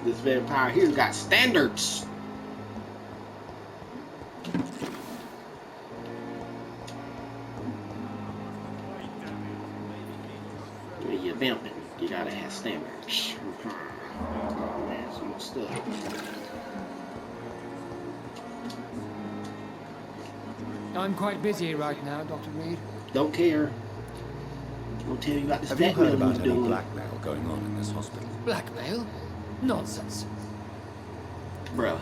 This vampire here got standards. When you're vamping, you gotta have standards. Oh man, some more stuff. I'm quite busy right now, Dr. Reed. Don't care. I'll tell you about this. Have you heard about any doing. blackmail going on in this hospital? Blackmail? Nonsense. Bruh,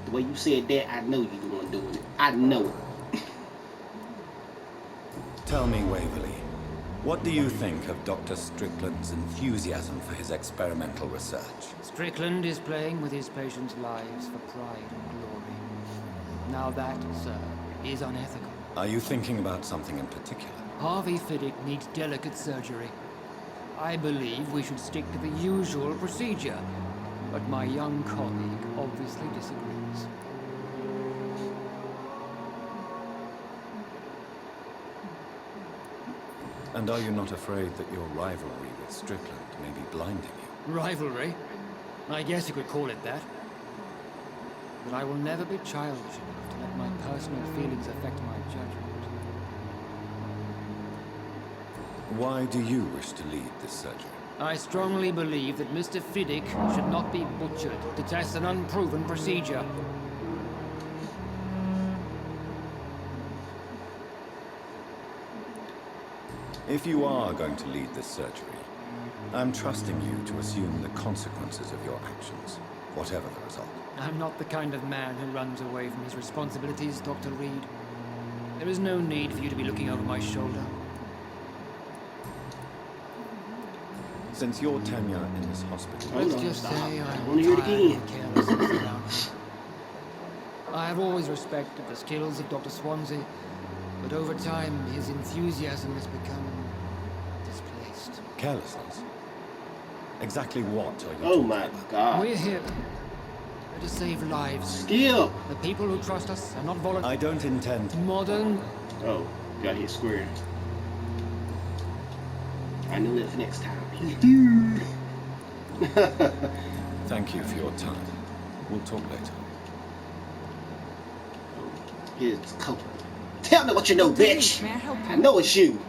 the way you said that, I know you're the one doing it. I know it. Tell me, Waverly, what do you think of Dr. Strickland's enthusiasm for his experimental research? Strickland is playing with his patients' lives for pride and glory. Now that, sir, is unethical. Are you thinking about something in particular? Harvey Fiddick needs delicate surgery. I believe we should stick to the usual procedure, but my young colleague obviously disagrees. And are you not afraid that your rivalry with Strickland may be blinding you? Rivalry? I guess you could call it that. But I will never be childish enough to let my personal feelings affect my judgment. Why do you wish to lead this surgery? I strongly believe that Mr. Fiddick should not be butchered to test an unproven procedure. If you are going to lead this surgery, I'm trusting you to assume the consequences of your actions, whatever the result. I'm not the kind of man who runs away from his responsibilities, Dr. Reed. There is no need for you to be looking over my shoulder. Since your tenure in this hospital... Let's just say I'm wanna hear it tired again. of carelessness around me. I have always respected the skills of Dr. Swansea, but over time his enthusiasm has become displaced. Carelessness? Exactly what are you Oh talking my about? god. We're here to save lives. Skill. The people who trust us are not volunteers. I don't intend... Modern. Oh, got hit square. I knew that for next time. Thank you for your time. We'll talk later. Here's the coat. Tell me what you know, bitch. May I help you? I know it's you.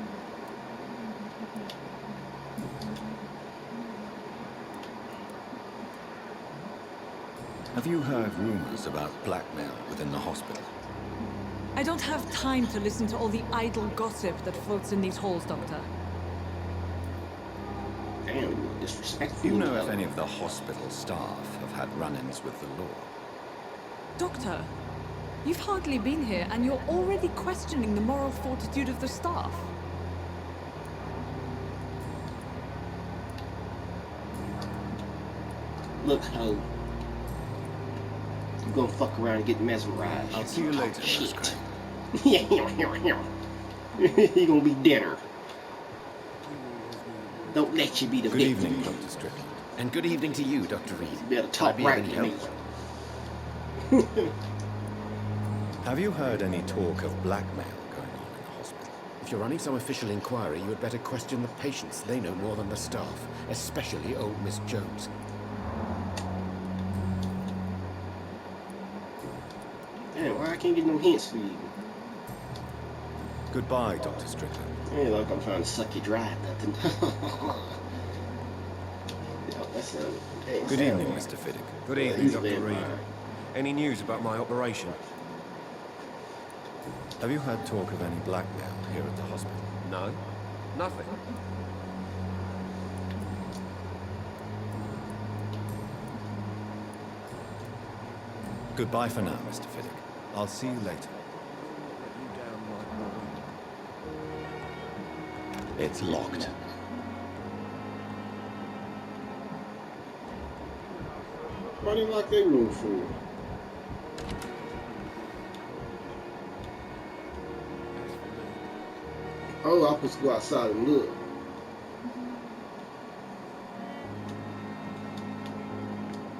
Have you heard rumors about blackmail within the hospital? I don't have time to listen to all the idle gossip that floats in these halls, Doctor. Damn, you disrespectful. Do you know if any of the hospital staff have had run-ins with the law? Doctor, you've hardly been here and you're already questioning the moral fortitude of the staff. Look, ho. You gonna fuck around and get mesmerized. I'll see you later, Shit. Nurse Yeah, he gonna be deader. Don't let you be the Good victim. evening, Dr. Strickland. And good evening to you, Dr. Reed. You better talk Can I right be to of me. any help? Have you heard any talk of blackmail going on in the hospital? If you're running some official inquiry, you had better question the patients. They know more than the staff, especially old Miss Jones. Damn, why I can't get no hints for you? Goodbye, Dr. Strickland. Ain't like I'm trying to suck you dry, nothing. Yeah, that's Good evening, Mr. Fiddick. Good Yeah, evening, he's a Dr. Reed. vampire. Any news about my operation? Have you heard talk of any blackmail here at the hospital? No. Nothing. Goodbye for now, Mr. Fiddick. I'll see you later. It's locked. Why do you lock that room for? Oh, I'm supposed to go outside and look.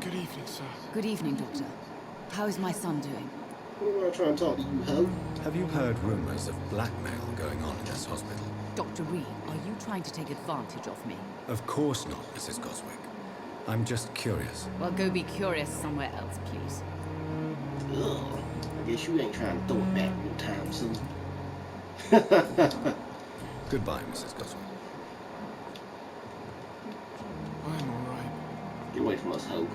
Good evening, sir. Good evening, Doctor. How is my son doing? What am I trying to talk to you, ho? Have you heard rumors of blackmail going on in this hospital? Dr. Reed, are you trying to take advantage of me? Of course not, Mrs. Goswick. I'm just curious. Well, go be curious somewhere else, please. Ugh. I guess you ain't trying to throw it back no time soon. Goodbye, Mrs. Goswell. I'm alright. Get away from us, Hope.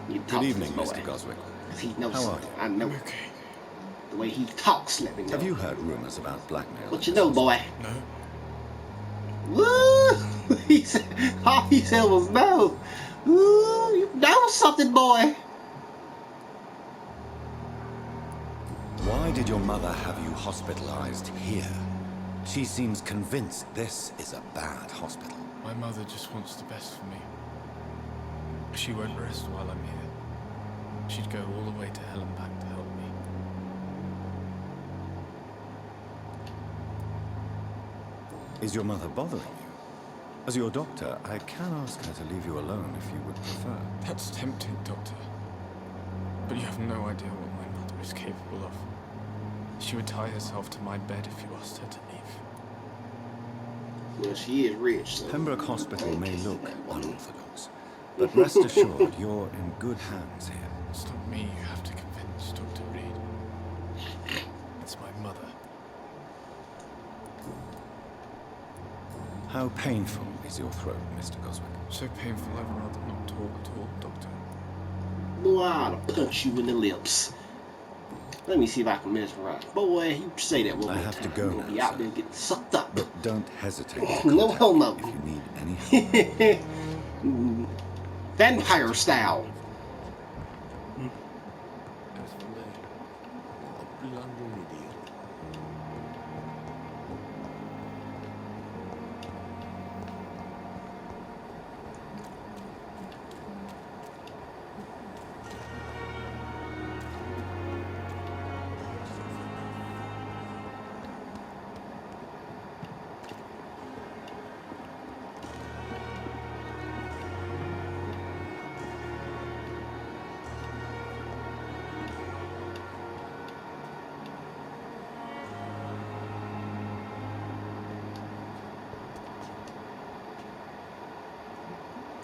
You talk Good to evening, this boy. Mr. Goswick. 'Cause he knows How are something. you? I know. I'm okay. The way he talks, let me know. Have you heard rumors about blackmail? What in you this know, boy? No? Woo! He said, all he said was no. Ooh, you know something, boy. Why did your mother have you hospitalized here? She seems convinced this is a bad hospital. My mother just wants the best for me. She won't rest while I'm here. She'd go all the way to hell and back to help me. Is your mother bothering you? As your doctor, I can ask her to leave you alone if you would prefer. That's tempting, Doctor. But you have no idea what my mother is capable of. She would tie herself to my bed if you asked her to leave. Well, she is rich, so. Pembroke Hospital may look unorthodox, but rest assured you're in good hands here. It's not me you have to convince, Dr. Reed. It's my mother. How painful is your throat, Mr. Goswick? So painful I'd rather not talk at all, Doctor. Boy, I ought to punch you in the lips. Let me see if I can mesmerize. Boy, you say that one I more have to time. go You're gonna now, be out sir. there getting sucked up. But don't hesitate to No, contact hell me no. if you need any help. Vampire style.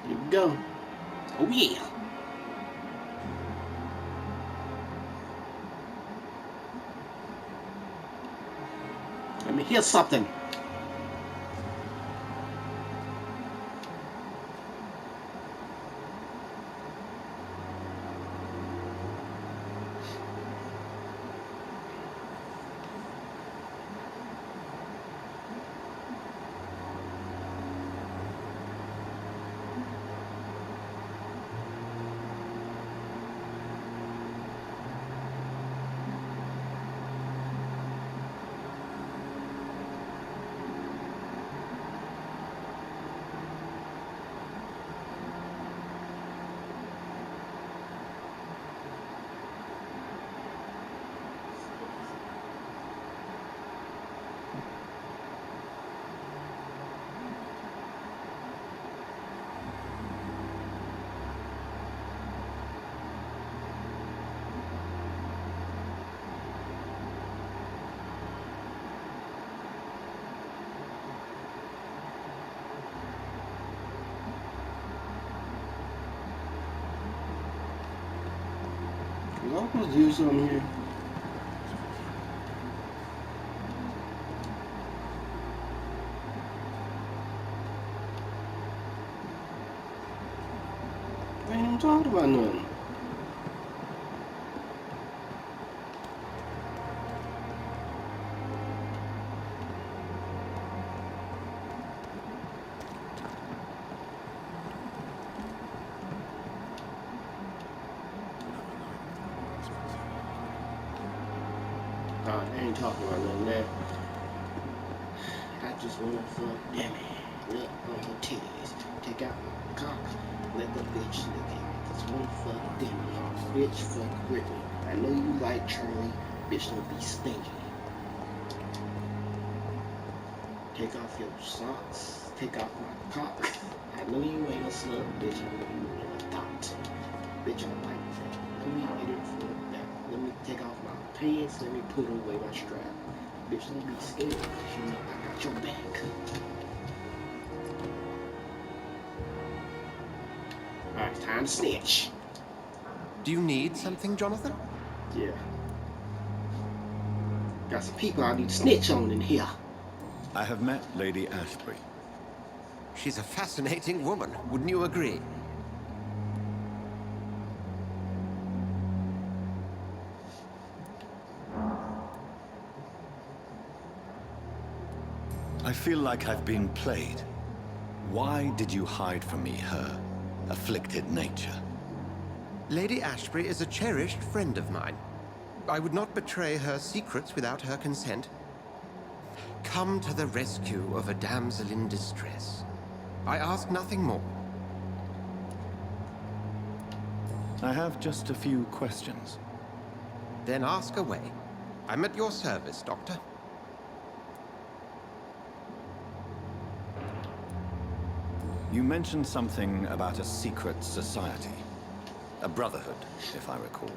Here we go. Oh yeah. Let me hear something. Was I supposed to do something here? I ain't even talking about nothing. I ain't talking about nothing there. I just wanna fuck Demi. Look on her titties. Take out my cock. Let the bitch look at me. Just wanna fuck Demi. Bitch fuck Brittany. I know you like Charlie. Bitch don't be stingy. Take off your socks. Take off my cock. I know you ain't a slut, bitch. I know you ain't a thought. Bitch, I like that. Let me hit her from the back. Let me take off my pants. Let me put away my strap. Bitch, don't be scared. Cause you know I got your back. Alright. Find Snitch. Do you need something, Jonathan? Yeah. Got some people I need to snitch on in here. I have met Lady Ashbury. She's a fascinating woman, wouldn't you agree? I feel like I've been played. Why did you hide from me her afflicted nature? Lady Ashbury is a cherished friend of mine. I would not betray her secrets without her consent. Come to the rescue of a damsel in distress. I ask nothing more. I have just a few questions. Then ask away. I'm at your service, Doctor. You mentioned something about a secret society. A brotherhood, if I recall.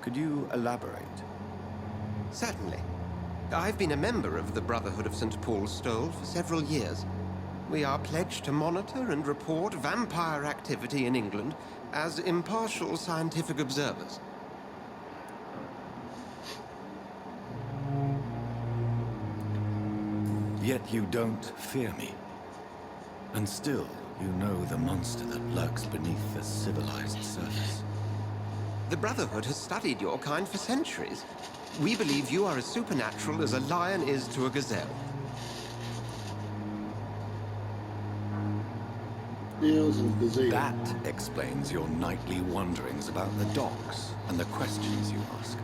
Could you elaborate? Certainly. I've been a member of the Brotherhood of St. Paul's Stole for several years. We are pledged to monitor and report vampire activity in England as impartial scientific observers. Yet you don't fear me. And still, you know the monster that lurks beneath the civilized surface. The Brotherhood has studied your kind for centuries. We believe you are as supernatural as a lion is to a gazelle. That explains your nightly wanderings about the docks and the questions you ask.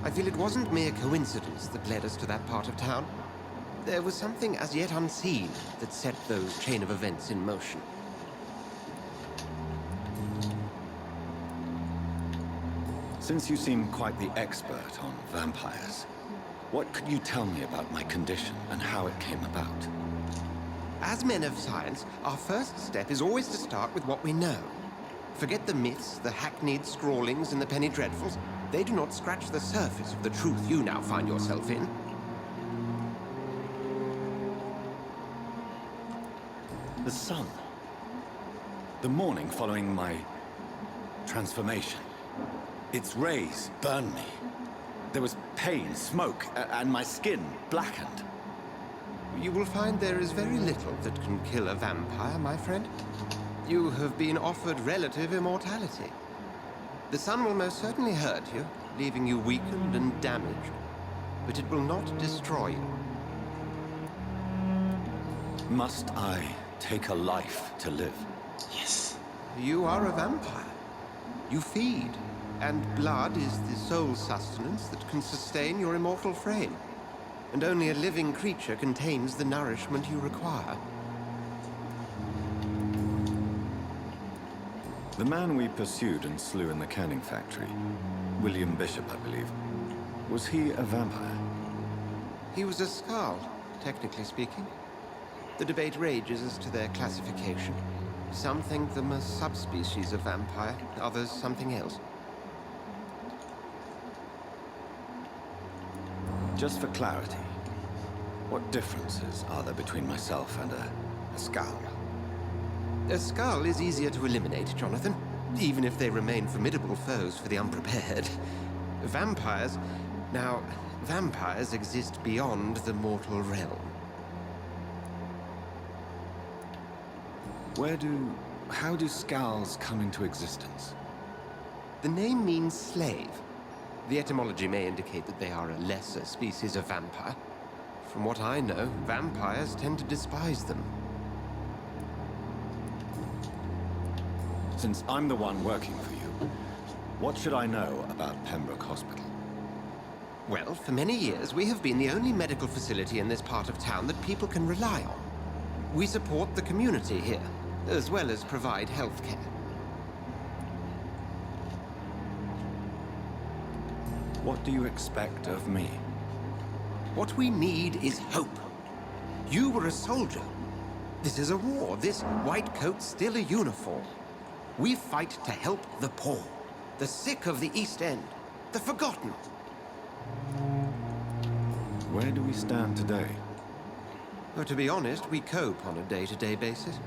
I feel it wasn't mere coincidence that led us to that part of town. There was something as yet unseen that set those chain of events in motion. Since you seem quite the expert on vampires, what could you tell me about my condition and how it came about? As men of science, our first step is always to start with what we know. Forget the myths, the hackneyed scrawlings, and the penny dreadfuls. They do not scratch the surface of the truth you now find yourself in. The sun. The morning following my transformation. Its rays burned me. There was pain, smoke, and my skin blackened. You will find there is very little that can kill a vampire, my friend. You have been offered relative immortality. The sun will most certainly hurt you, leaving you weakened and damaged. But it will not destroy you. Must I take a life to live? Yes. You are a vampire. You feed, and blood is the sole sustenance that can sustain your immortal frame. And only a living creature contains the nourishment you require. The man we pursued and slew in the canning factory, William Bishop, I believe, was he a vampire? He was a Skald, technically speaking. The debate rages as to their classification. Some think them a subspecies of vampire, others something else. Just for clarity, what differences are there between myself and a Skald? A Skull is easier to eliminate, Jonathan, even if they remain formidable foes for the unprepared. Vampires... Now, vampires exist beyond the mortal realm. How do Skulls come into existence? The name means slave. The etymology may indicate that they are a lesser species of vampire. From what I know, vampires tend to despise them. Since I'm the one working for you, what should I know about Pembroke Hospital? Well, for many years, we have been the only medical facility in this part of town that people can rely on. We support the community here, as well as provide health care. What do you expect of me? What we need is hope. You were a soldier. This is a war. This white coat's still a uniform. We fight to help the poor, the sick of the East End, the forgotten. Where do we stand today? Well, to be honest, we cope on a day-to-day basis.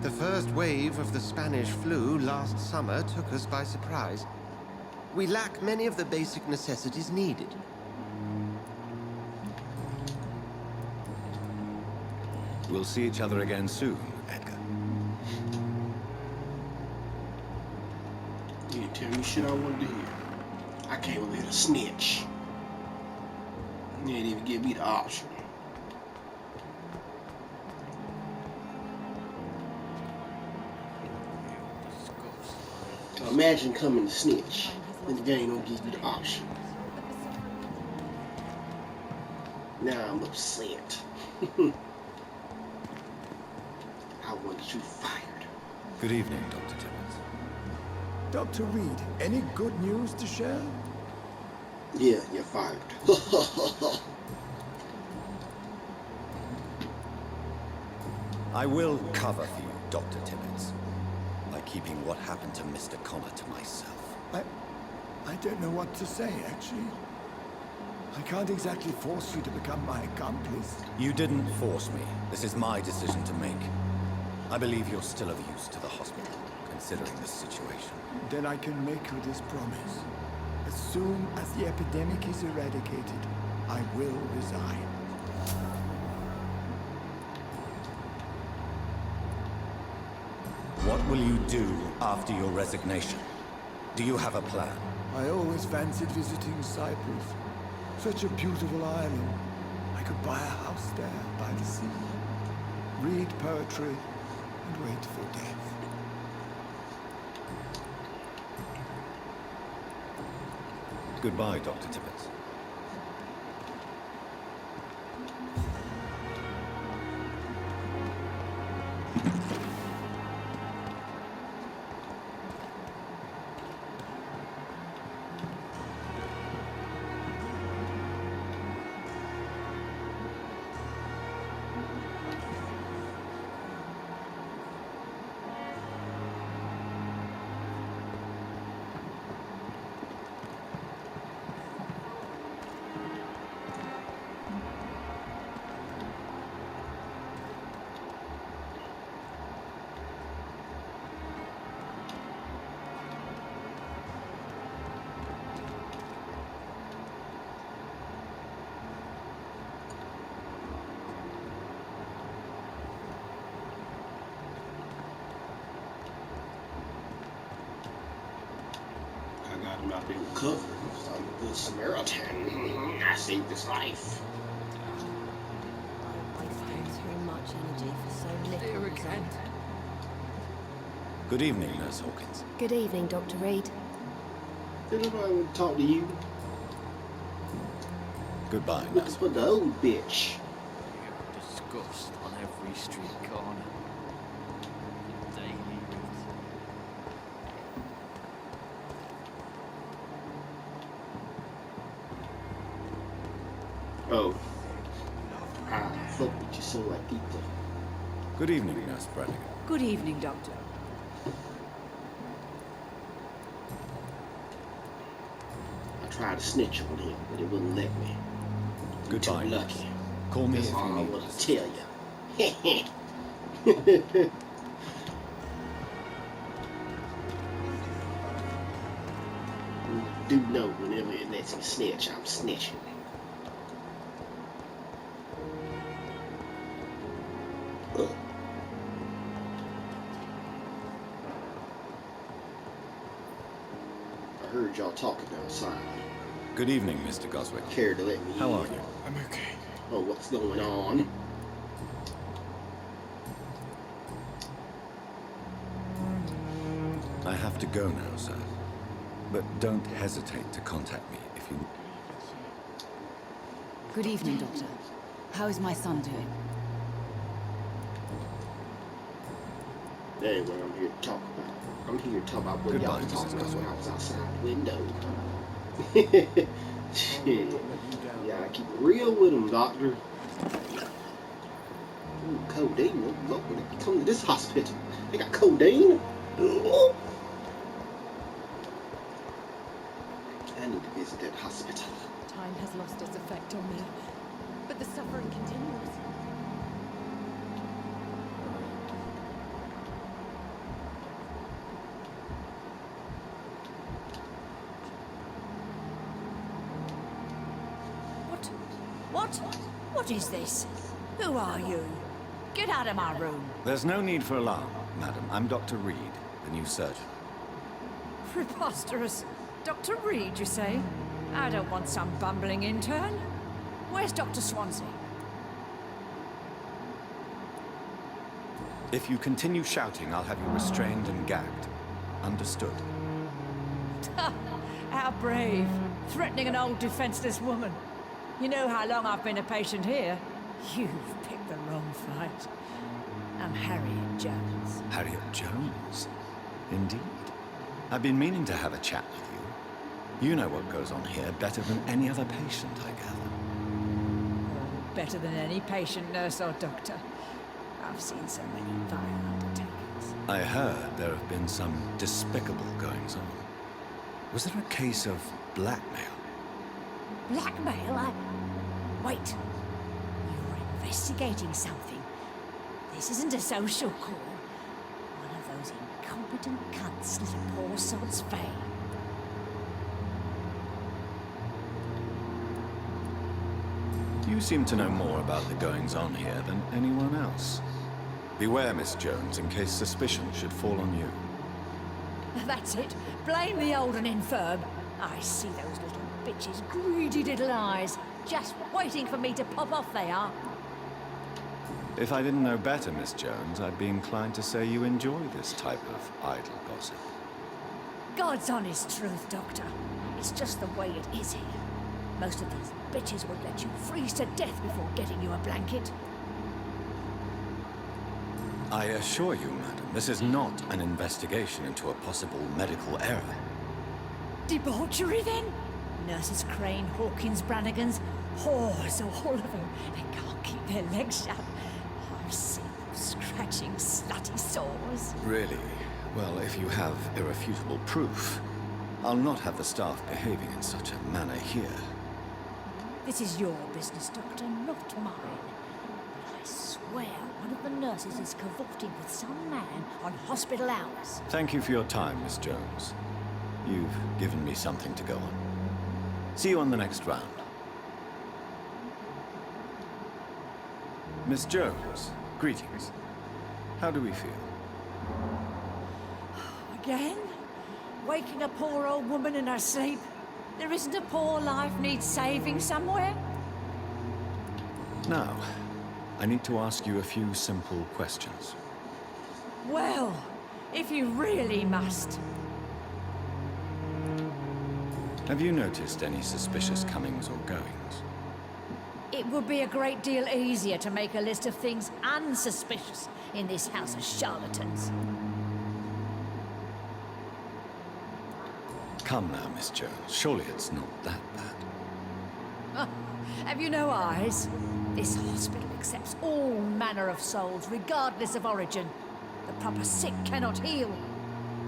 The first wave of the Spanish flu last summer took us by surprise. We lack many of the basic necessities needed. We'll see each other again soon, Edgar. You didn't tell me shit I wanted to hear. I came over here to snitch. You didn't even give me the option. So imagine coming to snitch, and the game don't give you the option. Now I'm upset. I want you fired. Good evening, Dr. Timmons. Dr. Reed, any good news to share? Yeah, you're fired. I will cover for you, Dr. Timmons, by keeping what happened to Mr. Connor to myself. I don't know what to say, actually. I can't exactly force you to become my accomplice. You didn't force me. This is my decision to make. I believe you're still of use to the hospital, considering this situation. Then I can make you this promise. As soon as the epidemic is eradicated, I will resign. What will you do after your resignation? Do you have a plan? I always fancied visiting Cyprus. Such a beautiful island. I could buy a house there by the sea, read poetry, and wait for death. Goodbye, Dr. Timmons. I'm not being covered. I'm a good Samaritan. I saved his life. Wasting too much energy for so little result. Good evening, Nurse Hawkins. Good evening, Dr. Reed. Did nobody want to talk to you? Goodbye, Looking Nurse. for the old bitch. Disgust on every street corner. The daily routine. Oh. I fuck with you so like people. Good evening, Nurse Brannigan. Good evening, Doctor. I tried to snitch on him, but it wouldn't let me. You're Goodbye, too Nurse. lucky. Call me That's if all you I need want to assistance. tell you. You do know whenever it lets me snitch, I'm snitching. I heard y'all talking outside. Good evening, Mr. Goswick. Care to let me How in? are you? I'm okay. Oh, what's going on? I have to go now, sir. But don't hesitate to contact me if you... Good evening, Doctor. How is my son doing? That ain't what I'm here to talk about. I'm here to talk about what Goodbye, y'all talking Mrs. about when I was outside the window. Shit. Yeah, I keep it real with him, doctor. Ooh, codeine. Oh, Lord, when they come to this hospital, they got codeine. Ugh. I need to visit that hospital. Time has lost its effect on me, but the suffering continues. What is this? Who are you? Get out of my room. There's no need for alarm, madam. I'm Dr. Reed, the new surgeon. Preposterous. Dr. Reed, you say? I don't want some bumbling intern. Where's Dr. Swansea? If you continue shouting, I'll have you restrained and gagged. Understood? How brave. Threatening an old defenseless woman. You know how long I've been a patient here? You've picked the wrong fight. I'm Harriet Jones. Harriet Jones? Indeed. I've been meaning to have a chat with you. You know what goes on here better than any other patient, I gather. Better than any patient, nurse, or doctor. I've seen so many vile undertakings. I heard there have been some despicable goings-on. Was there a case of blackmail? Blackmail? Wait. You're investigating something. This isn't a social call. One of those incompetent cunts lit a poor sod's fame. You seem to know more about the goings-on here than anyone else. Beware, Miss Jones, in case suspicion should fall on you. That's it. Blame the old and infirm. I see those little bitches' greedy little eyes. Just waiting for me to pop off, they are. If I didn't know better, Miss Jones, I'd be inclined to say you enjoy this type of idle gossip. God's honest truth, Doctor. It's just the way it is here. Most of these bitches would let you freeze to death before getting you a blanket. I assure you, madam, this is not an investigation into a possible medical error. Debauchery, then? Nurses Crane, Hawkins, Brannigans, whores, all of them. They can't keep their legs shut. I've seen them scratching slutty sores. Really? Well, if you have irrefutable proof, I'll not have the staff behaving in such a manner here. This is your business, Doctor, not mine. But I swear one of the nurses is cavorting with some man on hospital hours. Thank you for your time, Miss Jones. You've given me something to go on. See you on the next round. Miss Jones, greetings. How do we feel? Again? Waking a poor old woman in her sleep? There isn't a poor life needs saving somewhere? Now, I need to ask you a few simple questions. Well, if you really must. Have you noticed any suspicious comings or goings? It would be a great deal easier to make a list of things unsuspicious in this house of charlatans. Come now, Miss Jones. Surely it's not that bad. Oh, have you no eyes? This hospital accepts all manner of souls, regardless of origin. The proper sick cannot heal.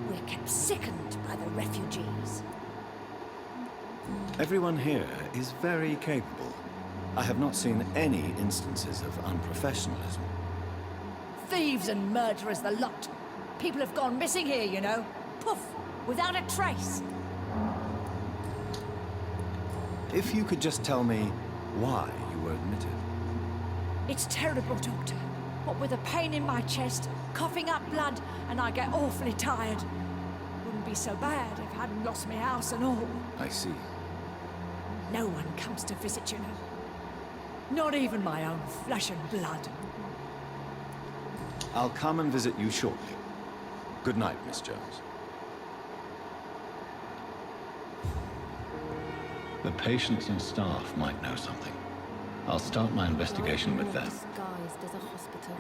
We're kept sickened by the refugees. Everyone here is very capable. I have not seen any instances of unprofessionalism. Thieves and murderers, the lot. People have gone missing here, you know. Poof, without a trace. If you could just tell me why you were admitted. It's terrible, Doctor. What with a pain in my chest, coughing up blood, and I get awfully tired. Wouldn't be so bad if I hadn't lost my house and all. I see. No one comes to visit, you know. Not even my own flesh and blood. I'll come and visit you shortly. Good night, Miss Jones. The patients and staff might know something. I'll start my investigation with them. Disguised as a hospital.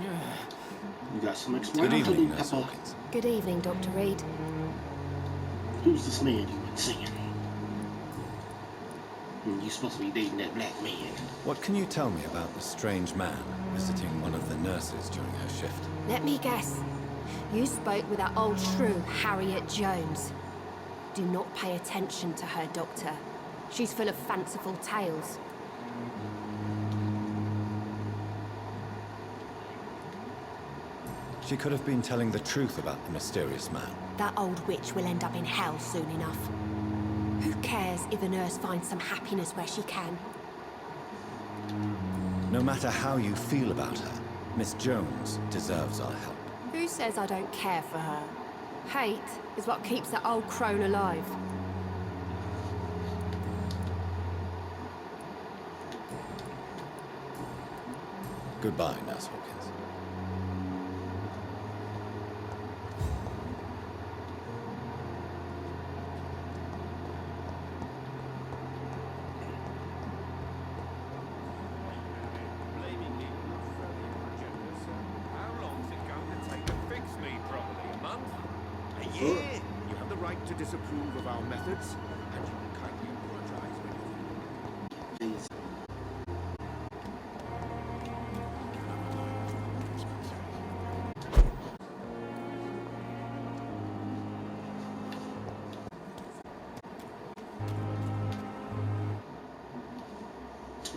You got some Good explanation? evening, Nurse Hawkins. Good evening, Dr. Reed. Who's this man you've been seeing? You're supposed to be dating that black man. What can you tell me about the strange man visiting one of the nurses during her shift? Let me guess. You spoke with that old shrew, Harriet Jones. Do not pay attention to her, Doctor. She's full of fanciful tales. She could have been telling the truth about the mysterious man. That old witch will end up in hell soon enough. Who cares if a nurse finds some happiness where she can? No matter how you feel about her, Miss Jones deserves our help. Who says I don't care for her? Hate is what keeps that old crone alive. Goodbye, Nurse Hawkins. How long's it going to take to fix me properly? A month? A year? You have the right to disapprove of our methods, and you can kindly apologize when you... Please.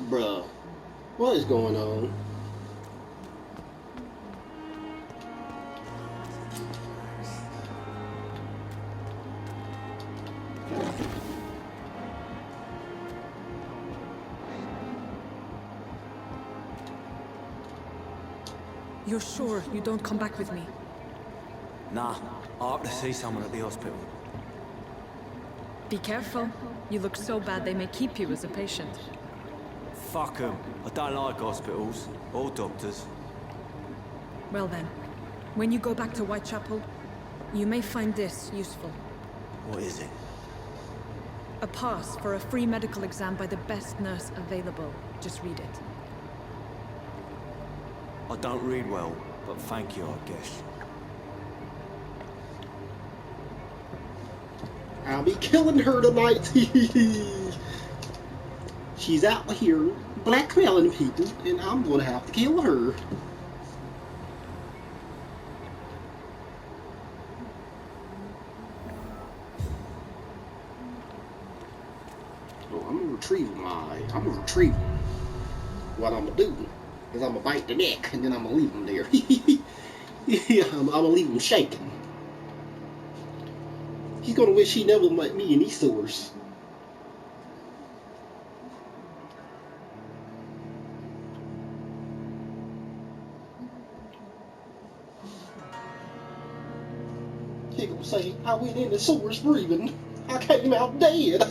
Bruh, what is going on? You're sure you don't come back with me? Nah, I have to see someone at the hospital. Be careful. You look so bad they may keep you as a patient. Fuck 'em. I don't like hospitals or doctors. Well then, when you go back to Whitechapel, you may find this useful. What is it? A pass for a free medical exam by the best nurse available. Just read it. I don't read well, but thank you, I guess. I'll be killing her tonight. She's out here blackmailing people, and I'm gonna have to kill her. Oh, I'm gonna retrieve him. What I'm gonna do is I'm gonna bite the neck, and then I'm gonna leave him there. Yeah, I'm gonna leave him shaking. He's gonna wish he never met me in these sewers. He gonna say, I went in the sewers breathing. I came out dead.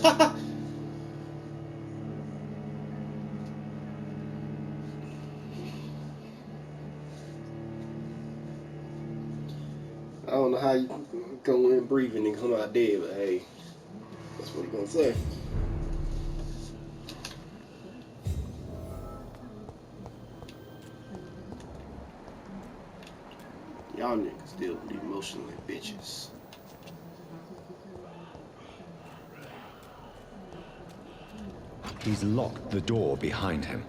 I don't know how you go in breathing and come out dead, but hey, that's what he gonna say. Y'all niggas still be emotional like bitches. He's locked the door behind him.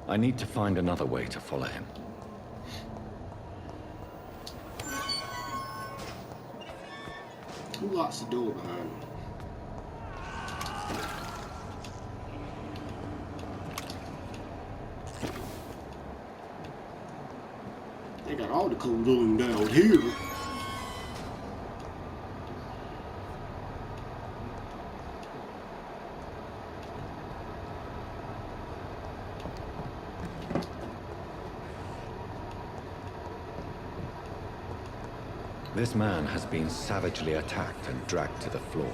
I need to find another way to follow him. Who locks the door behind him? They got all the cold going down here. This man has been savagely attacked and dragged to the floor.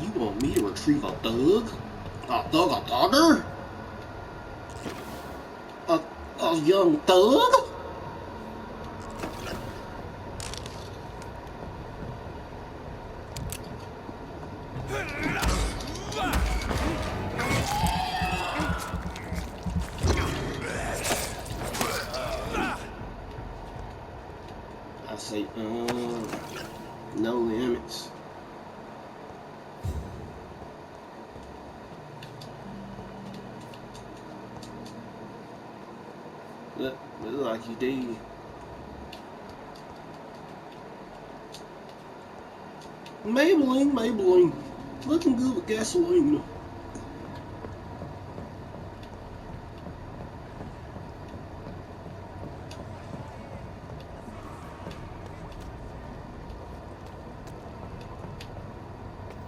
You want me to retrieve a thug? A thugger? yours, young thug. I say, no limits. Look like you did. Maybelline. Looking good with gasoline.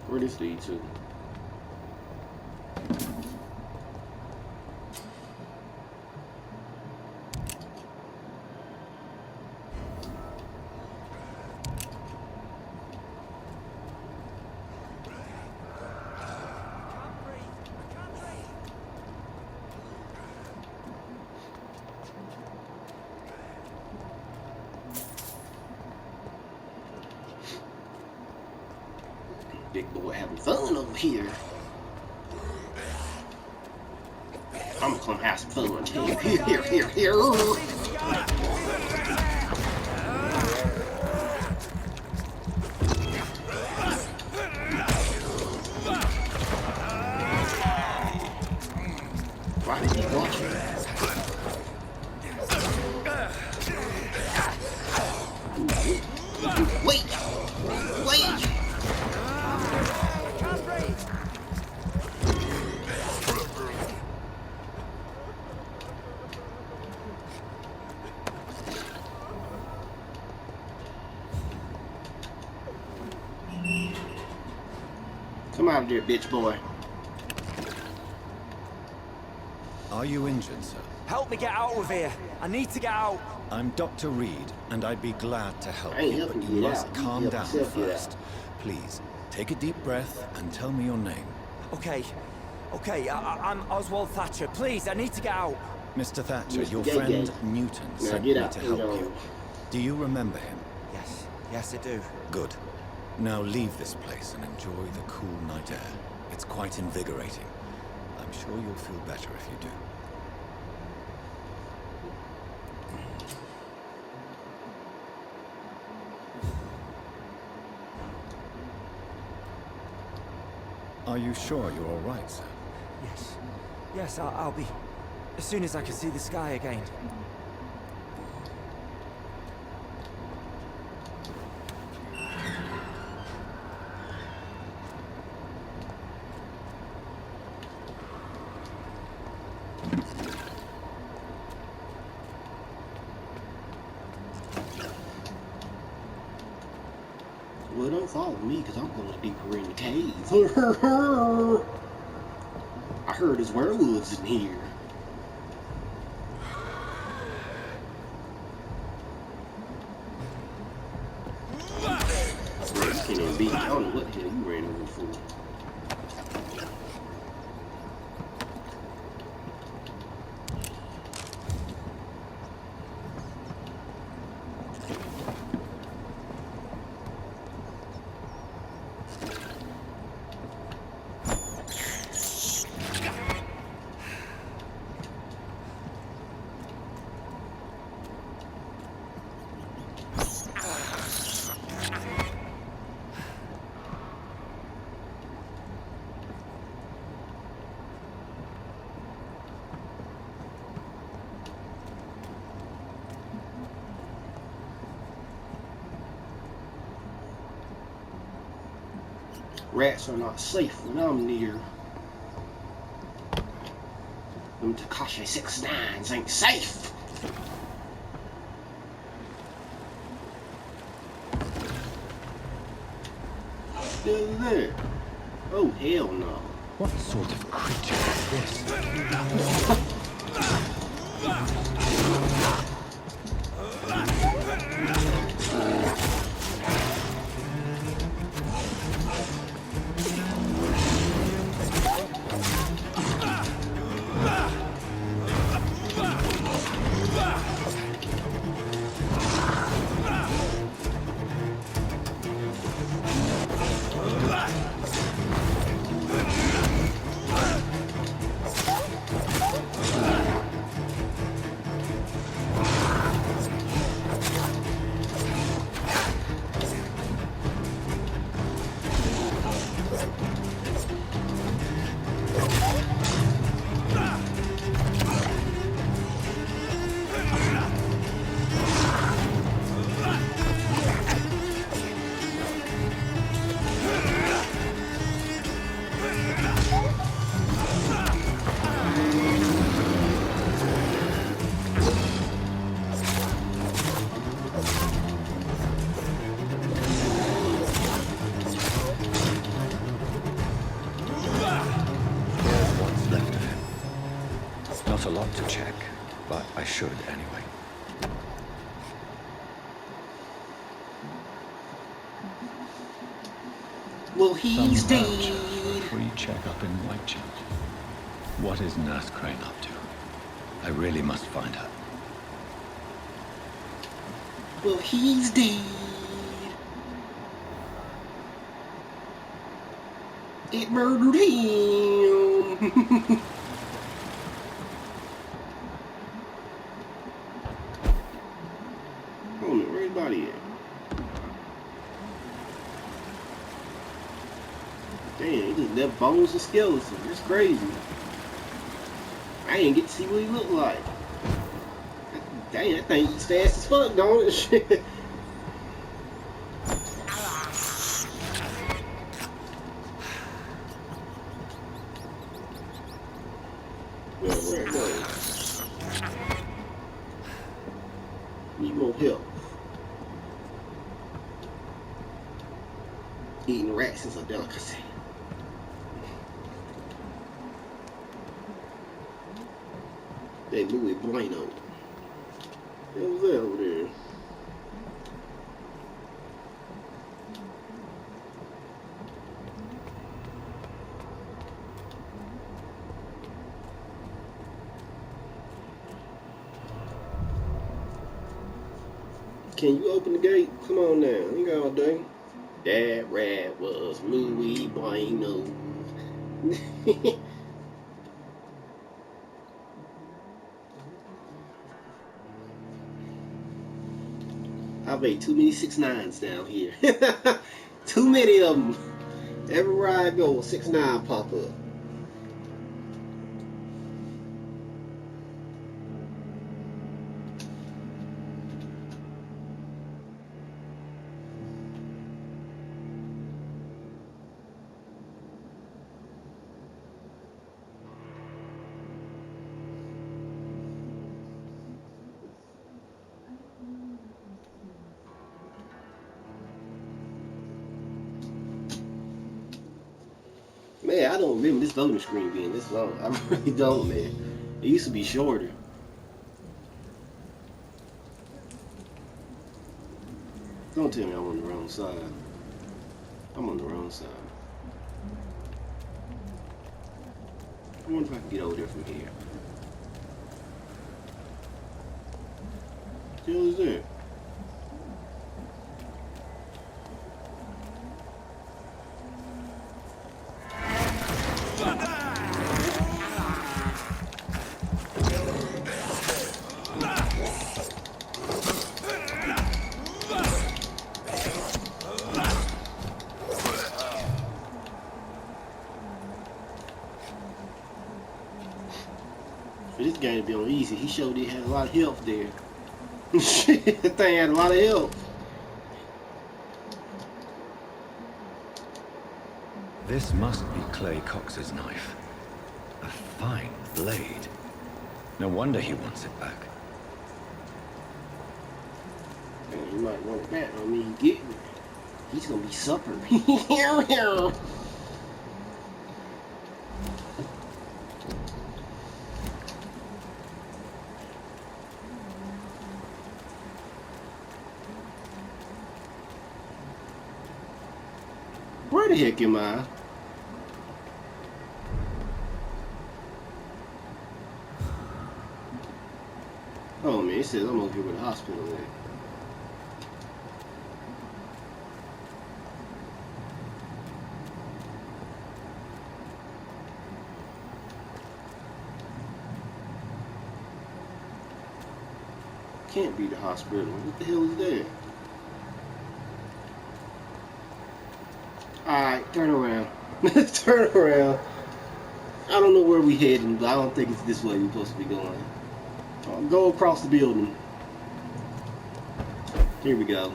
Where this lead to? Big boy having fun over here. I'm gonna come have some fun too. Here. Why did he watch me? Wait! Come out of there, bitch boy. Are you injured, sir? Help me get out of here. I need to get out. I'm Dr. Reed, and I'd be glad to help I ain't you, but helping you you must out. calm You down help yourself get first. Please, take a deep breath and tell me your name. Okay. I'm Oswald Thatcher. Please, I need to get out. Mr. Thatcher, Mr. your Gay friend Gay. Newton Now sent get me out to and help go. you. Do you remember him? Yes, I do. Good. Now leave this place and enjoy the cool night air. It's quite invigorating. I'm sure you'll feel better if you do. Are you sure you're all right, sir? Yes, I'll be. As soon as I can see the sky again. Well, don't follow me, because I'm going deeper in the cave. I heard there's werewolves in here. This can't even be. I don't know what the hell you ran over for. Rats are not safe when I'm near. Them Takashi 6ix9ines ain't safe. Still there. Oh, hell no. What sort of creature is this? Not a lot to check, but I should anyway. Well, he's Some dead. voucher for a free checkup in Whitechapel. What is Nurse Crane up to? I really must find her. Well, he's dead. It murdered him. Oh no, where's his body at? Damn, he just left bones and skeletons. It's crazy. I didn't get to see what he looked like. Dang, that thing's fast as fuck, don't it? Shit. Where it goes? Need more help. Eating rats is a delicacy. Hey, Louis Bueno. What was that over there? Can you open the gate? Come on now. You got all day. That rat was Louis Bueno. I've made too many 6ix9ines down here. Too many of them. Everywhere I go, a 6ix9ine pop up. Man, I don't remember this loading screen being this long. I really don't, man. It used to be shorter. Don't tell me I'm on the wrong side. I'm on the wrong side. I wonder if I can get over there from here. What the hell is that? For this game to be on easy, he showed he had a lot of health there. Shit, that thing had a lot of health. This must be Clay Cox's knife. A fine blade. No wonder he wants it back. Man, you might want it back. I mean, get it. He's gonna be supper. Where the heck am I? Oh man, it says I'm over here with the hospital at. Can't be the hospital. What the hell is that? Alright, turn around. Turn around. I don't know where we heading, but I don't think it's this way we're supposed to be going. Go across the building. Here we go.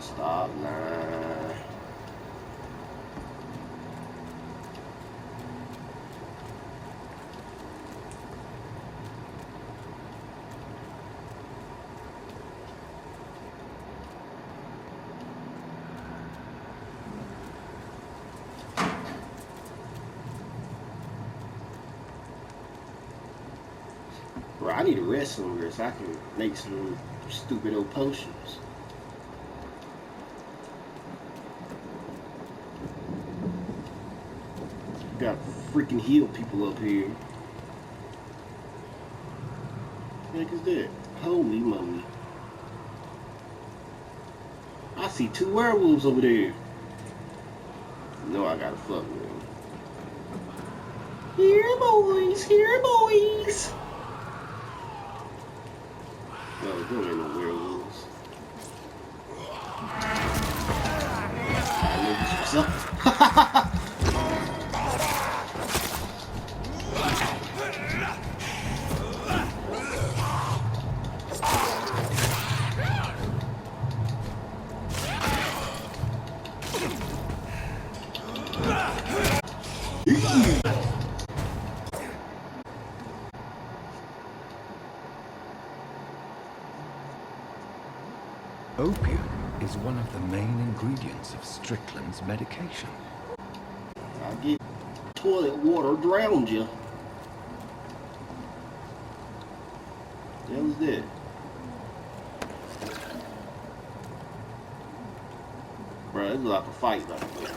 Stop line. Bro, I need to rest somewhere so I can make some stupid old potions. Got freaking heal people up here. What the heck is that? Holy moly. I see 2 werewolves over there. No, I gotta fuck with them. Here, boys! Here, boys! No, there ain't no werewolves. I know this was up. Opium is one of the main ingredients of Strickland's medication. I get toilet water drowned you. The hell is that? Bro, this is like a fight like that.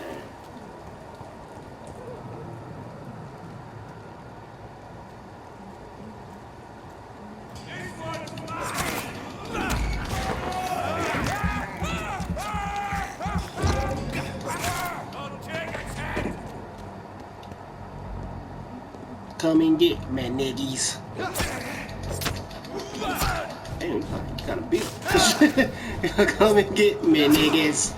Come and get me, niggies. Damn, you kinda big. Come and get me, niggas.